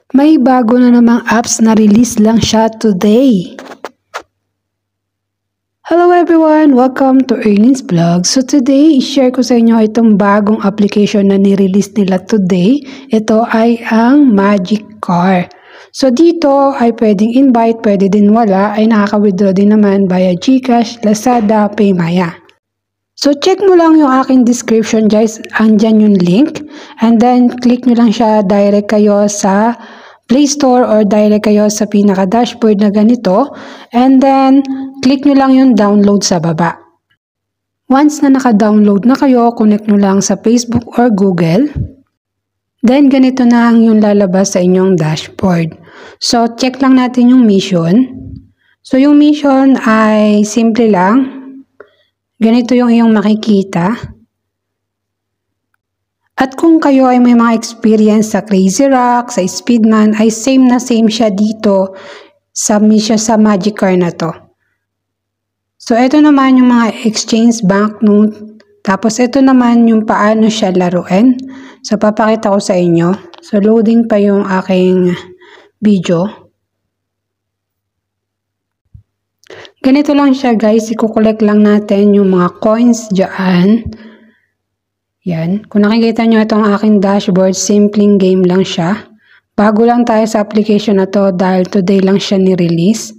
May bago na namang apps na release lang siya today. Hello everyone! Welcome to Erlene's Vlog. So today, i-share ko sa inyo itong bagong application na ni-release nila today. Ito ay ang Magic Car. So dito ay pwedeng invite, pwede din wala, ay nakaka-withdraw din naman via GCash, Lazada, Paymaya. So check mo lang yung aking description guys, andyan yung link. And then click nyo lang siya, direct kayo sa Play Store or direct kayo sa pinaka-dashboard na ganito. And then click nyo lang yung download sa baba. Once na naka-download na kayo, connect nyo lang sa Facebook or Google. Then ganito na ang yung lalabas sa inyong dashboard. So check lang natin yung mission. So yung mission ay simple lang. Ganito yung iyong makikita. At kung kayo ay may mga experience sa Crazy Rock, sa Speedman, ay same na same siya dito sa mission sa Magic Car na to. So ito naman yung mga exchange banknote. Tapos ito naman yung paano siya laruin. So papakita ko sa inyo. So loading pa yung aking video. Ganito lang siya guys, i-collect lang natin yung mga coins dyan. Yan. Kung nakikita nyo itong aking dashboard, simpleng game lang siya. Bago lang tayo sa application na to dahil today lang siya ni-release.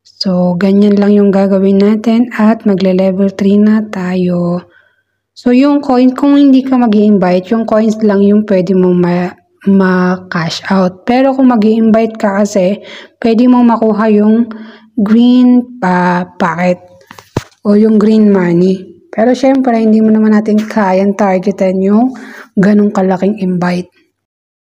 So, ganyan lang yung gagawin natin at magle-level 3 na tayo. So, yung coin, kung hindi ka mag-i-invite, yung coins lang yung pwede mong ma-cash out. Pero kung mag-i-invite ka kasi, pwede mong makuha yung green packet o yung green money. Pero syempre, hindi mo naman natin kayang targetan yung ganong kalaking invite.